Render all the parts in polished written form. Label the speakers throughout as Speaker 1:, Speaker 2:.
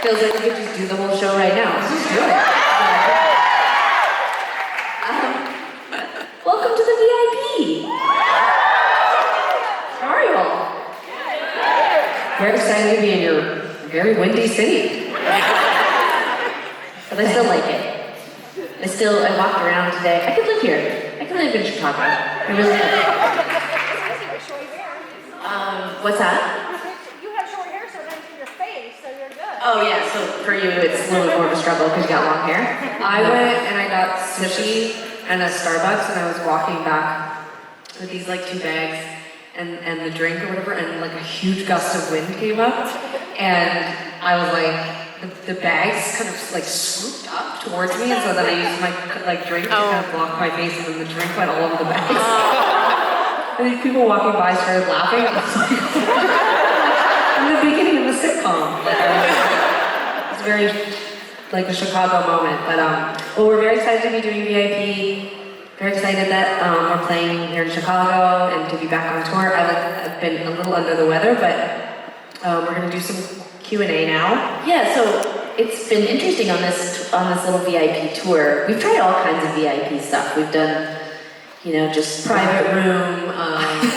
Speaker 1: Feels like we could just do the whole show right now. Let's just do it. Welcome to the VIP. How are you all? Very excited to be in your very windy city. But I still like it. I walked around today. I could live here. I could live in Chicago. I really could. What's that?
Speaker 2: You have short hair, so it ends in your face, so you're good.
Speaker 1: Oh yeah, so for you it's a little bit more of a struggle because you got long hair. I went and I got sushi and a Starbucks and I was walking back with these like 2 bags and the drink or whatever, and like a huge gust of wind came up and I was like, the bags kind of like swooped up towards me, and so then I used my like drink to kind of block my face, and then the drink went all over the bags. And these people walking by started laughing. I was like, in the beginning of a sitcom. It's very like a Chicago moment. But well, we're very excited to be doing VIP. Very excited that we're playing here in Chicago and to be back on tour. I've been a little under the weather, but we're gonna do some Q&A now.
Speaker 3: Yeah, so it's been interesting on this little VIP tour. We've tried all kinds of VIP stuff. We've done, just
Speaker 1: Private room,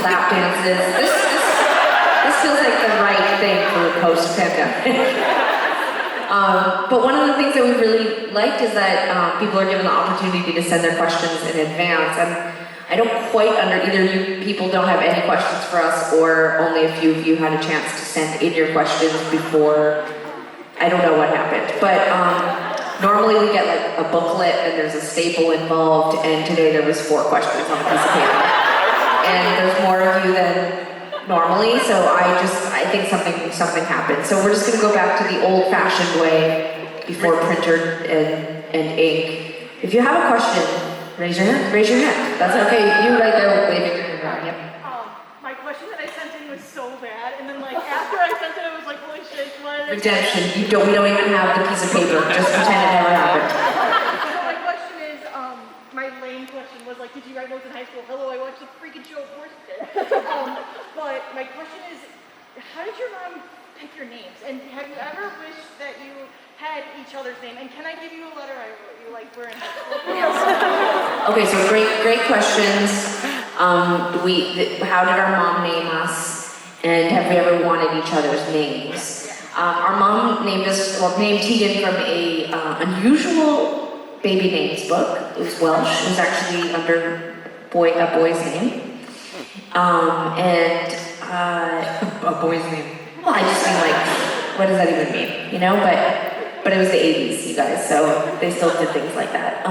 Speaker 1: lap dances. This feels like the right thing for post-pandemic. But one of the things that we've really liked is that people are given the opportunity to send their questions in advance. And I don't quite either you people don't have any questions for us, or only a few of you had a chance to send in your questions before. I don't know what happened, but normally we get like a booklet and there's a staple involved, and today there was 4 questions on a piece of paper. And there's more of you than normally, so I think something happened. So we're just gonna go back to the old-fashioned way before printer and ink. If you have a question, raise your hand. Raise your hand. That's okay. You right there waving your hand. Yep.
Speaker 2: My question that I sent in was so bad, and then after I sent it, I was like, holy shit, what?
Speaker 1: Redemption. We don't even have the piece of paper. Just pretend it never happened.
Speaker 2: So my question is, my lame question was did you write notes in high school? Hello, I watched the freaking show, of course you did. But my question is, how did your mom pick your names? And have you ever wished that you had each other's name? And can I give you a letter I wrote you we're in high school?
Speaker 1: Okay, so great questions. How did our mom name us? And have we ever wanted each other's names? Our mom named Tegan from a unusual baby names book. It was Welsh. It was actually under a boy's name. A boy's name. Well, I just mean what does that even mean? But it was the 80s, you guys, so they still did things like that.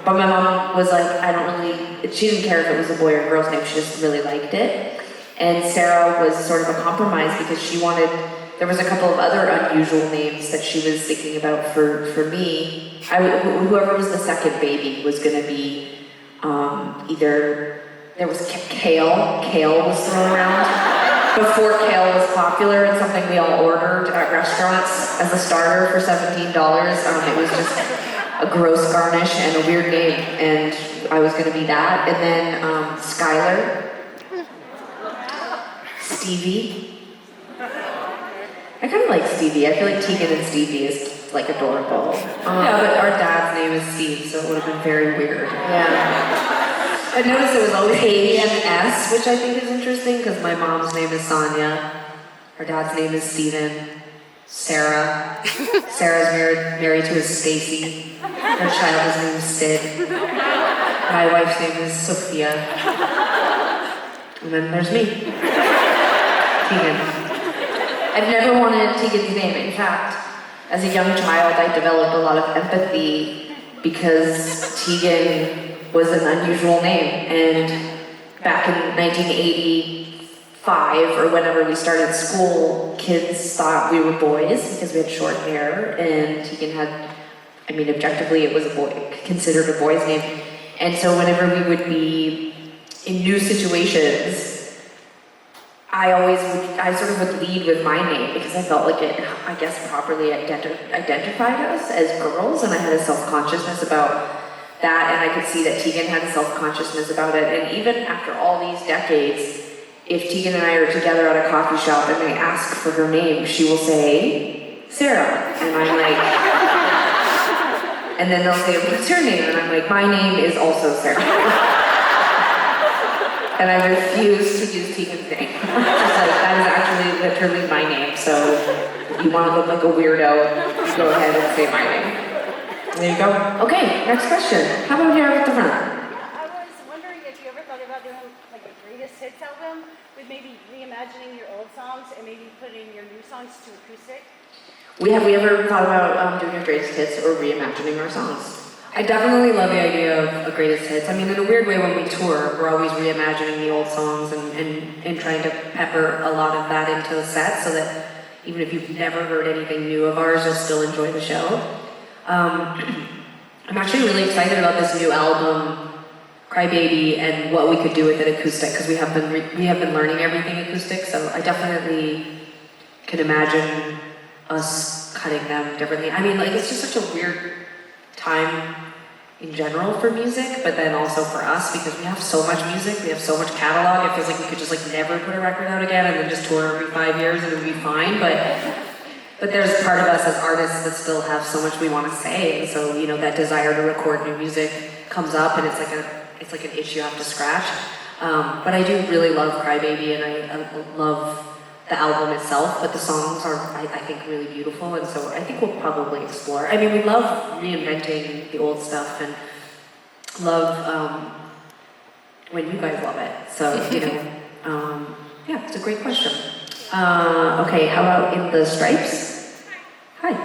Speaker 1: But my mom was like, she didn't care if it was a boy or a girl's name, she just really liked it. And Sara was sort of a compromise because there was a couple of other unusual names that she was thinking about for me. Whoever was the second baby was gonna be either, there was Kale was thrown around. Before kale was popular and something we all ordered at restaurants as a starter for $17, it was just a gross garnish and a weird name, and I was gonna be that. And then Skylar, Stevie. I kind of like Stevie. I feel like Tegan and Stevie is adorable. Yeah, but our dad's name is Steve, so it would have been very weird. Yeah. I noticed it was always A-M-S, which I think is interesting because my mom's name is Sonia. Her dad's name is Steven. Sara. Sarah's married to a Stacy. Her child is named Sid. My wife's name is Sophia. And then there's me. Tegan. I've never wanted Tegan's name. In fact, as a young child, I developed a lot of empathy because Tegan was an unusual name, and back in 1985 or whenever we started school, kids thought we were boys because we had short hair, and Tegan had, objectively it was considered a boy's name. And so whenever we would be in new situations, I sort of would lead with my name because I felt like it, properly identified us as girls, and I had a self-consciousness about that, and I could see that Tegan had a self-consciousness about it. And even after all these decades, if Tegan and I are together at a coffee shop and they ask for her name, she will say Sarah. And I'm like, and then they'll say, what's your name? And I'm like, my name is also Sarah. And I refuse to use Tegan's name. Just like, that is actually literally my name. So if you want to look like a weirdo, go ahead and say my name. There you go. Okay, next question. How about here at the front?
Speaker 2: Yeah, I was wondering if you ever thought about doing like a greatest hits album with maybe reimagining your old songs and maybe putting your new songs to acoustic.
Speaker 1: Have we ever thought about doing a greatest hits or reimagining our songs? I definitely love the idea of a greatest hits. I mean, in a weird way, when we tour, we're always reimagining the old songs and trying to pepper a lot of that into the set so that even if you've never heard anything new of ours, you'll still enjoy the show. I'm actually really excited about this new album, Crybaby, and what we could do with it acoustic, because we have been learning everything acoustic, so I definitely can imagine us cutting them differently. I mean, like, it's just such a weird time in general for music, but then also for us, because we have so much music, we have so much catalog, it feels like we could just like never put a record out again and then just tour every 5 years and it would be fine, but there's part of us as artists that still have so much we want to say, and so, you know, that desire to record new music comes up and it's like an itch you have to scratch. But I do really love Crybaby and I love the album itself, but the songs are, I think, really beautiful, and so I think we'll probably explore. I mean, we love reinventing the old stuff and love when you guys love it. So, you know, yeah, it's a great question. Okay, how about In the Stripes? Hi.
Speaker 4: So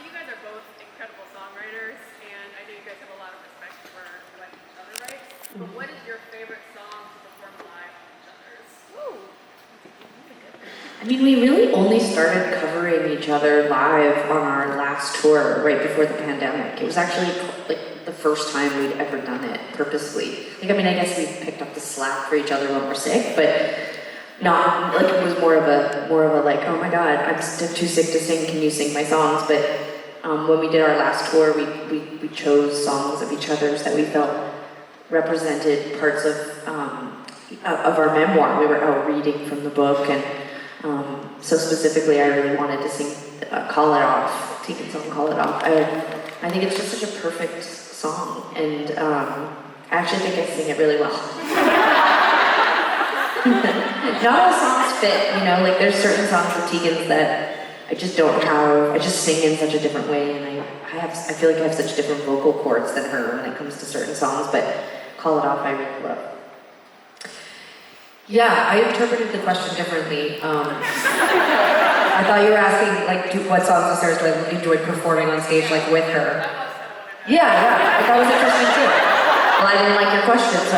Speaker 4: you guys are both incredible songwriters, and I know you guys have a lot of respect for what each other writes. But what is your favorite song to perform live with each other's?
Speaker 2: Ooh.
Speaker 3: I mean, we really only started covering each other live on our last tour right before the pandemic. It was actually like the first time we'd ever done it purposely. Like, I mean, I guess we picked up the slack for each other when we're sick, but not like it was more of a like, oh my god, I'm too sick to sing. Can you sing my songs? But when we did our last tour, we chose songs of each other's that we felt represented parts of our memoir. We were out reading from the book, and so specifically, I really wanted to sing "Call It Off," Tegan's song "Call It Off." I think it's just such a perfect song, and I actually think I sing it really well. Not all songs fit, you know. Like, there's certain songs of Tegan's that I just don't have. I just sing in such a different way, and I feel like I have such different vocal cords than her when it comes to certain songs. But "Call It Off" I really love. Yeah, I interpreted the question differently. I thought you were asking, like, what songs of Sara's do I enjoy performing on stage, like, with her? Yeah, I thought it was interesting too. Well, I didn't like your question, so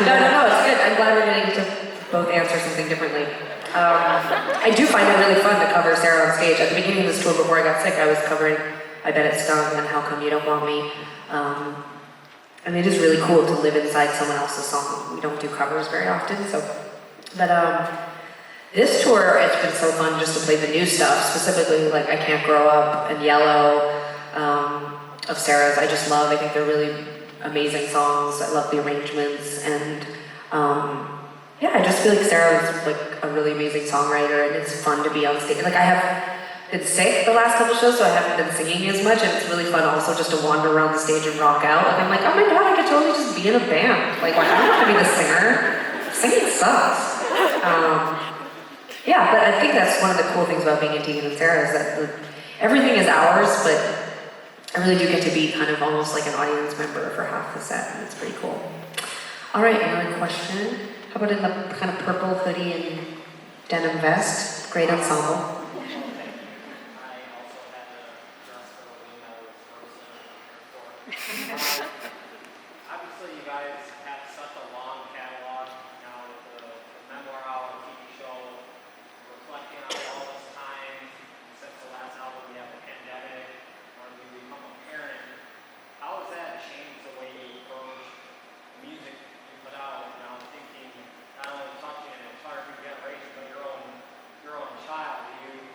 Speaker 1: No, it's good. I'm glad we're getting to both answer something differently. I do find it really fun to cover Sara on stage. At the beginning of this tour, before I got sick, I was covering I Bet It Stung and How Come You Don't Want Me. And it is really cool to live inside someone else's song. We don't do covers very often, so. But this tour, it's been so fun just to play the new stuff, specifically like I Can't Grow Up and Yellow of Sara's. I just love. I think they're really amazing songs. I love the arrangements, and yeah, I just feel like Sara is like a really amazing songwriter, and it's fun to be on stage. Like, I have been sick the last couple shows, so I haven't been singing as much, and it's really fun also just to wander around the stage and rock out. Like, I'm like, oh my god, I could totally just be in a band. Like, I don't have to be the singer. Singing sucks. Yeah, but I think that's one of the cool things about being in Tegan and Sara is that everything is ours, but I really do get to be kind of almost like an audience member for half the set, and it's pretty cool. All right, another question. How about in the kind of purple hoodie and denim vest? Great ensemble.
Speaker 5: Obviously, you guys have such a long catalog now with the memoir album, TV show, reflecting on all this time since the last album. We have the pandemic, or you become a parent. How has that changed the way you approach music you put out? Now, thinking not only touching and it's hard to get raised by your own child. Do you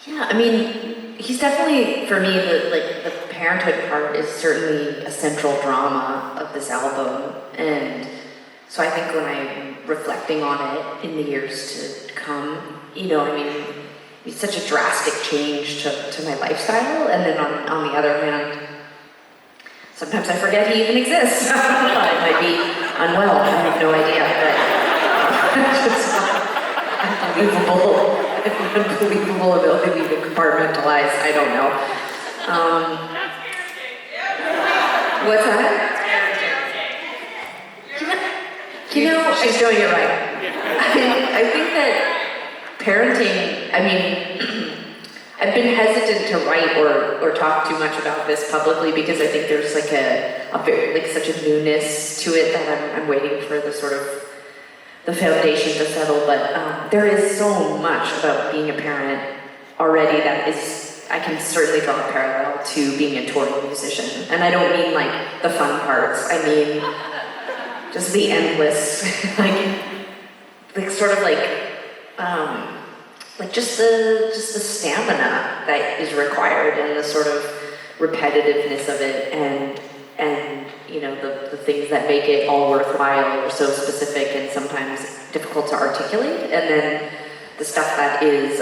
Speaker 3: Yeah, I mean, he's definitely, for me, the parenthood part is certainly a central drama of this album. And so I think when I'm reflecting on it in the years to come, I mean, it's such a drastic change to my lifestyle. And then on the other hand, sometimes I forget he even exists. I might be unwell, I have no idea, but unbelievable ability to compartmentalize, I don't know. What's that? She's doing it right. I think that parenting, I mean, I've been hesitant to write or talk too much about this publicly because I think there's like a very, like such a newness to it that I'm waiting for the sort of the foundation to settle, but there is so much about being a parent already that is, I can certainly draw a parallel to being a touring musician. And I don't mean like the fun parts, I mean just the endless, like sort of like just the stamina that is required and the sort of repetitiveness of it and the things that make it all worthwhile are so specific and sometimes difficult to articulate. And then the stuff that is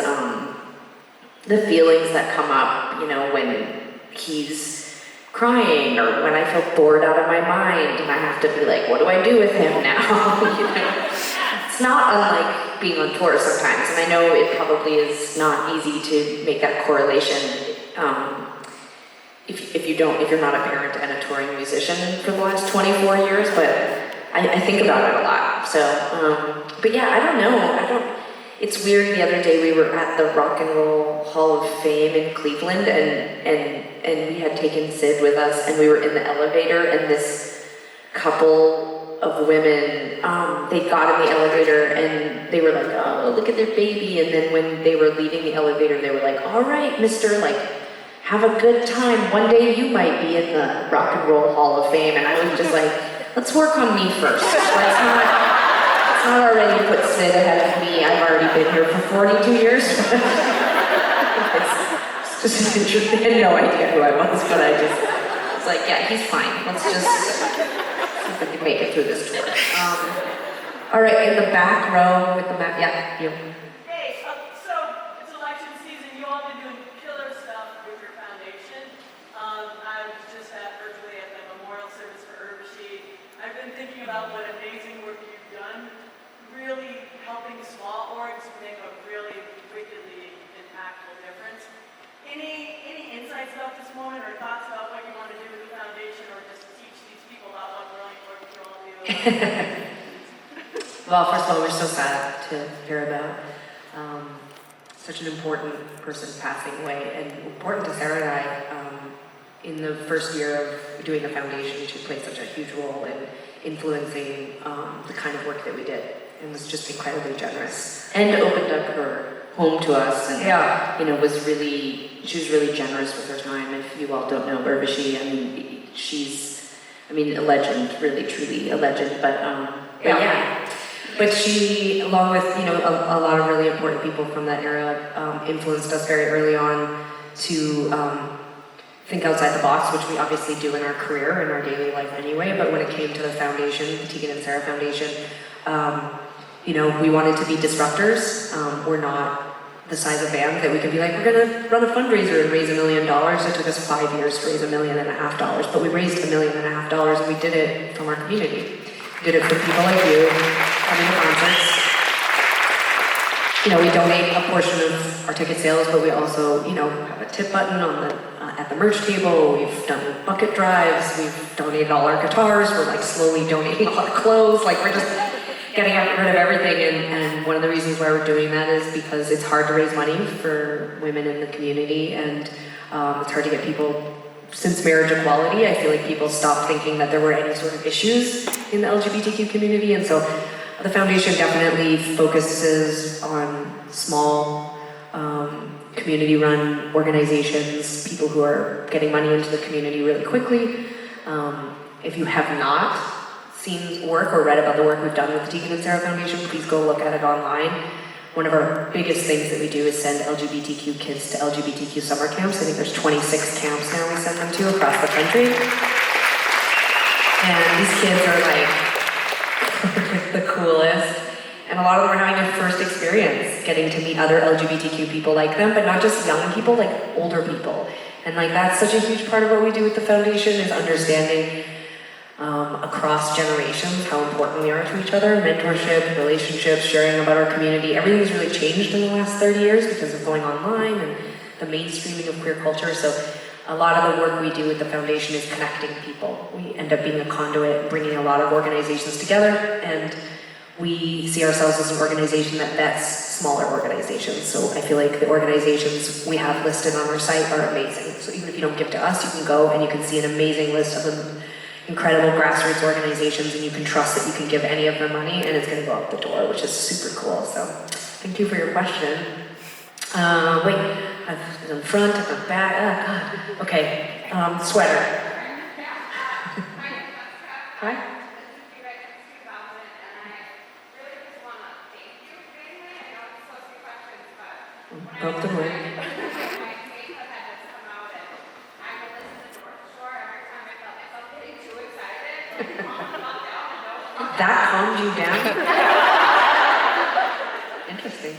Speaker 3: the feelings that come up, when he's crying or when I feel bored out of my mind and I have to be like, what do I do with him now? It's not unlike being on tour sometimes, and I know it probably is not easy to make that correlation if you're not a parent and a touring musician for the last 24 years, but I think about it a lot. So, but yeah, I don't know. It's weird. The other day we were at the Rock and Roll Hall of Fame in Cleveland, and we had taken Sid with us, and we were in the elevator, and this couple of women, they got in the elevator and they were like, oh, look at their baby. And then when they were leaving the elevator, they were like, all right, mister, like, have a good time. One day you might be in the Rock and Roll Hall of Fame. And I was just like, let's work on me first. Let's not already put Sid ahead of me. I've already been here for 42 years. It's just interesting. They had no idea who I was, but I was like, yeah, he's fine. Let's just see if we can make it through this tour. All right, in the back row with the map. Yeah, you.
Speaker 6: Hey, so it's election season. You all been doing killer stuff with your foundation. I was just virtually at the memorial service for Urbashi. I've been thinking about what amazing work you've done, really helping small orgs make a really wickedly impactful difference. Any insights about this moment or thoughts about what you want to do with the foundation or just teach these people about what brilliant work you all do?
Speaker 3: Well, first of all, we're so sad to hear about such an important person passing away, and important to Sara and I. In the first year of doing the foundation, she played such a huge role in influencing the kind of work that we did, and was just incredibly generous, and opened up her home to us, and she was really generous with her time. If you all don't know Urvashi, she's a legend, really, truly a legend. But But she, along with a lot of really important people from that era, influenced us very early on to think outside the box, which we obviously do in our career, in our daily life anyway. But when it came to the foundation, the Tegan and Sara Foundation, we wanted to be disruptors. We're not the size of band that we could be like, we're gonna run a fundraiser and raise $1 million. It took us 5 years to raise $1.5 million, but we raised $1.5 million, and we did it from our community. We did it for people like you, coming to concerts. We donate a portion of our ticket sales, but we also, have a tip button on the at the merch table. We've done bucket drives. We've donated all our guitars. We're like slowly donating all our clothes. Like we're just getting rid of everything. And one of the reasons why we're doing that is because it's hard to raise money for women in the community, and it's hard to get people. Since marriage equality, I feel like people stopped thinking that there were any sort of issues in the LGBTQ community, and so the foundation definitely focuses on small, community-run organizations, people who are getting money into the community really quickly. If you have not seen work or read about the work we've done with the Tegan and Sara Foundation, please go look at it online. one of our biggest things that we do is send LGBTQ kids to LGBTQ summer camps. I think there's 26 camps now we send them to across the country. And these kids are like the coolest. And a lot of them are having a first experience getting to meet other LGBTQ people like them, but not just young people, like older people. And like that's such a huge part of what we do with the foundation is understanding across generations how important we are to each other, mentorship, relationships, sharing about our community. Everything's really changed in the last 30 years because of going online and the mainstreaming of queer culture. So a lot of the work we do with the foundation is connecting people. We end up being a conduit, bringing a lot of organizations together, and we see ourselves as an organization that vets smaller organizations. So I feel like the organizations we have listed on our site are amazing. So even if you don't give to us, you can go and you can see an amazing list of them, incredible grassroots organizations, and you can trust that you can give any of them money and it's gonna go out the door, which is super cool. So thank you for your question. Wait, I've done front, I've done back, God. Okay, sweater. Hi. Broke the word. That calmed you down? Interesting.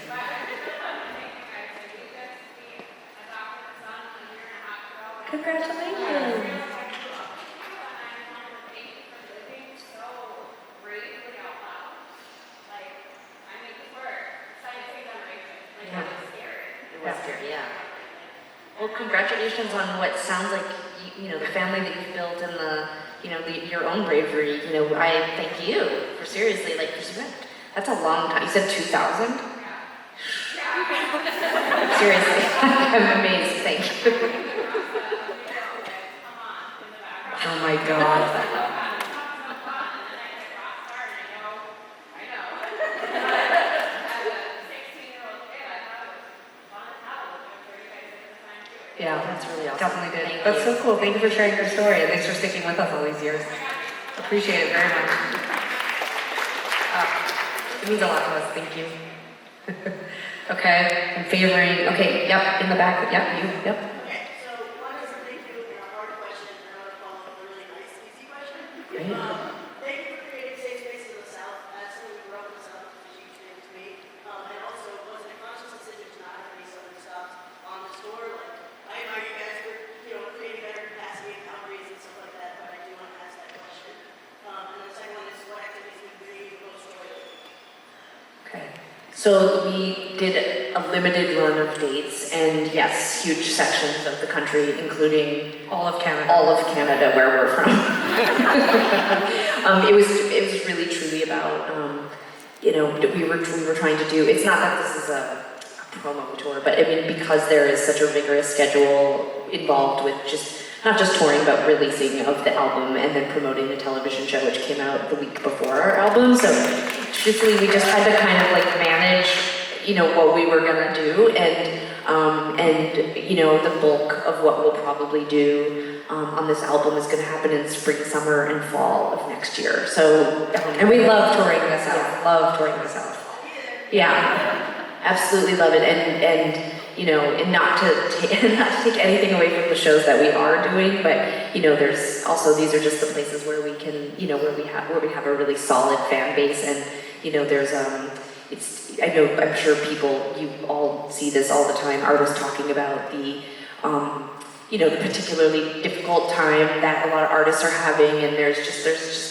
Speaker 3: Congratulations. Well, congratulations on what sounds like, you know, the family that you've built and the, you know, your own bravery. You know, I thank you for seriously, like, that's a long time. You said 2000? Seriously, I'm amazed. Thank you. Oh my God. Yeah, that's really awesome. Definitely did. That's so cool. Thank you for sharing your story, and thanks for sticking with us all these years. Appreciate it very much. It means a lot to us. Thank you. Okay, I'm favoring. Okay, yep, in the back. Yep, you. Yep.
Speaker 6: Okay, so one is a thank you and a hard question, and another follow up a really nice, easy question.
Speaker 3: Great.
Speaker 6: Thank you for creating safe space in the South. As someone who grew up in the South, it's a huge thing to me. And also, was it a conscious decision to not have any Southern stops on the store? Like, I admire you guys for, you know, creating better capacity and boundaries and stuff like that, but I do want to ask that question. And the second one is, what activities would bring you the most joy?
Speaker 3: Okay. So we did a limited run of dates, and yes, huge sections of the country, including all of Canada, where we're from. It was really truly about, you know, we were trying to do. It's not that this is a promo tour, but I mean because there is such a rigorous schedule involved with just not just touring, but releasing of the album and then promoting the television show, which came out the week before our album. So truthfully, we just had to kind of like manage, you know, what we were gonna do, and you know, the bulk of what we'll probably do on this album is gonna happen in spring, summer, and fall of next year. So, and we love touring the South. Love touring the South. Yeah, absolutely love it, and you know, and not to take anything away from the shows that we are doing, but you know, there's also, these are just the places where we can, you know, where we have a really solid fan base, and you know, there's I'm sure people, you all see this all the time, artists talking about the you know, the particularly difficult time that a lot of artists are having, and there's just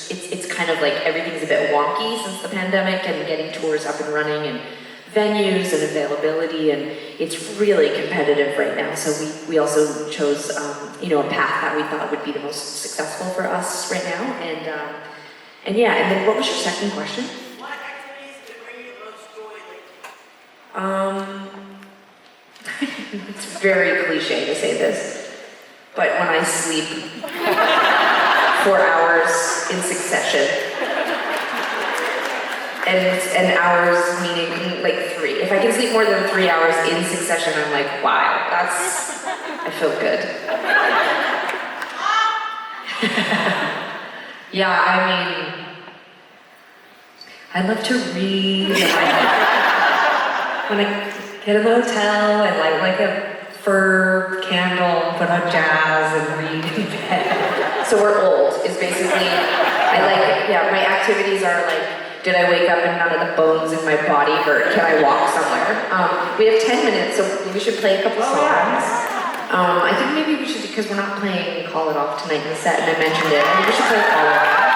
Speaker 3: it's kind of like everything's a bit wonky since the pandemic, and getting tours up and running and venues and availability, and it's really competitive right now. So we also chose you know, a path that we thought would be the most successful for us right now, and yeah. And then what was your second question?
Speaker 6: What activities would bring you the most joy lately?
Speaker 3: It's very cliche to say this, but when I sleep 4 hours in succession. And hours meaning like 3. If I can sleep more than 3 hours in succession, I'm like, wow, I feel good. Yeah, I mean, I love to read.
Speaker 1: when I get in the hotel and light like a fur candle, put on jazz and read in bed.
Speaker 3: So we're old is basically, my activities are like, did I wake up and none of the bones in my body hurt? Can I walk somewhere? We have 10 minutes, so we should play a couple songs. I think maybe we should, because we're not playing Call It Off tonight in the set, and I mentioned it, I think we should play Call It Off.